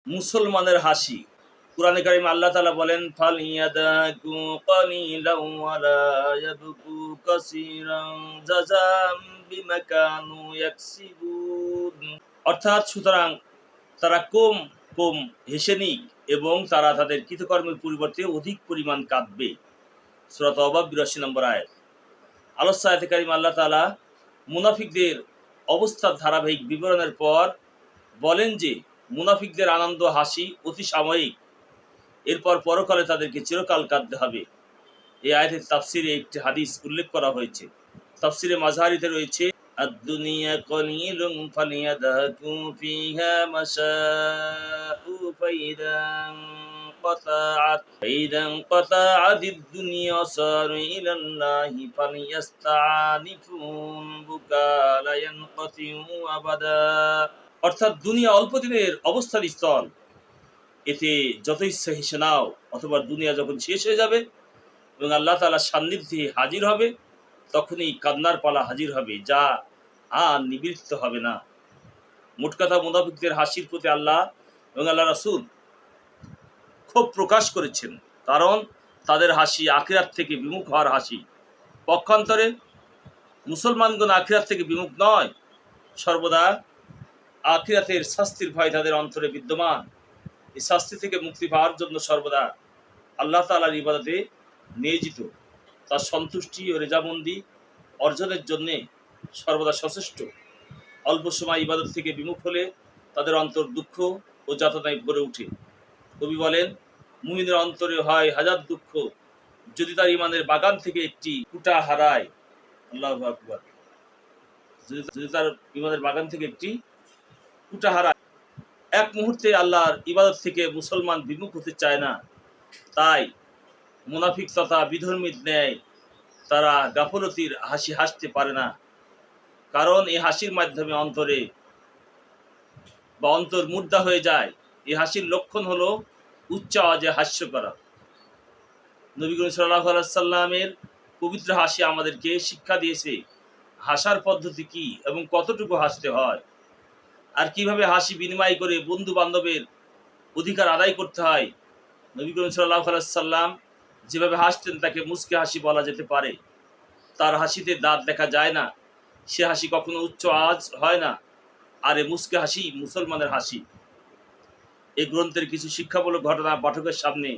মুসলমানের হাসি। কুরআনে কারিমে আল্লাহ তাআলা বলেন, ফালিয়াদাকু কালিলাও ওয়া লা ইয়াবকু কাসীরান জাযাম বিমা কানু ইয়াকসিবুন। অর্থাৎ সুতরাং তারা কম কম হেসে নিক এবং তারা তাদের কৃতকর্মের পরিবর্তে অধিক পরিমাণ কাঁদবে। সূরা তাওবা ৮২ নম্বর আয়াত। আলোচ্য আয়াতে কারিমে আল্লাহ তাআলা মুনাফিকদের অবস্থার ধারাবাহিক বিবরণের পর বলেন যে মুনাফিকদের আনন্দ হাসি অতি সাময়িক, এরপর পরকালে তাদেরকে চিরকাল কাঁদতে হবে। এই আয়াতের তাফসিরে একটি হাদিস উল্লেখ করা হয়েছে। তাফসিরে মাযহারিতে রয়েছে, আদ-দুনিয়া কলিলুন ফালিয়াদহাকু ফিহা মাশাউ ফাইদা আদ-দুনিয়া সারু ইলাল্লাহি ফালিয়াস্তানিফুন বুকালা ইয়ানকাতিউ আবাদা। অর্থাৎ দুনিয়া অল্প দিনের অবস্থার স্থল, এতে যত ইচ্ছা হেসে নাও, অথবা দুনিয়া যখন শেষ হয়ে যাবে এবং আল্লাহ তাআলার সান্নিধ্যে হাজির হবে, তখনই কান্নার পালা হাজির হবে, যা আর নিবৃত্ত হবে না। মোট কথা, মুনাফিকদের হাসির প্রতি আল্লাহ এবং আল্লাহ রাসূল ক্ষোভ প্রকাশ করেছেন, কারণ তাদের হাসি আখিরাত থেকে বিমুখ হওয়ার হাসি। পক্ষান্তরে মুসলমানগণ আখিরাত থেকে বিমুখ নয়, সর্বদা আখিরাতের শাস্তির ভয় তাদের অন্তরে বিদ্যমান। এই শাস্তি থেকে মুক্তি পাওয়ার জন্য সর্বদা আল্লাহ তাআলার ইবাদতে নিয়োজিত, তার সন্তুষ্টি ও রেজামন্দি অর্জনের জন্যে সর্বদা সচেষ্ট। অল্প সময় ইবাদত থেকে বিমুখ হলে তাদের অন্তর দুঃখ ও যাতনায় ভরে ওঠে। কবি বলেন, মুমিনের অন্তরে হয় হাজার দুঃখ, যদি তার ইমানের বাগান থেকে একটি কুটা হারায়। আল্লাহু আকবার। যদি তার ইমানের বাগান থেকে একটি কুটা হারায়। এক মুহূর্তে আল্লাহর ইবাদত থেকে মুসলমান বিমুখ হতে চায় না। তাই মুনাফিক তথা বিধর্মীর ন্যায় তারা গাফলতির হাসি হাসতে পারে না, কারণ এই হাসির মাধ্যমে অন্তরে বা অন্তর মুর্দা হয়ে যায়। এই হাসির লক্ষণ হলো উচ্চ আওয়াজে হাস্য করা। নবী করিম সাল্লাল্লাহু আলাইহি সাল্লামের পবিত্র হাসি আমাদেরকে শিক্ষা দিয়েছে হাসার পদ্ধতি কি এবং কতটুকু হাসতে হয়, আর কিভাবে হাসি বিনিময় করে বন্ধু বান্ধবের অধিকার আদায় করতে হয়। নবী করিম সাল্লাল্লাহু আলাইহি সাল্লাম যেভাবে হাসতেন তাকে মুচকি হাসি বলা যেতে পারে। তার হাসিতে দাঁত দেখা যায় না, সে হাসি কখনো উচ্চ আওয়াজ হয় না, আর এই মুচকি হাসি মুসলমানের হাসি। এই গ্রন্থের কিছু শিক্ষামূলক ঘটনা পাঠকের সামনে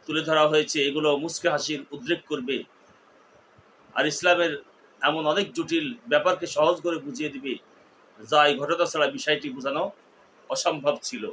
তুলে ধরা হয়েছে, এগুলো মুচকি হাসির উদ্রেক করবে, আর ইসলামের এমন অনেক জটিল ব্যাপারকে সহজ করে বুঝিয়ে দিবে, যা এই ঘটনা ছাড়া বিষয়টি বোঝানো অসম্ভব ছিল।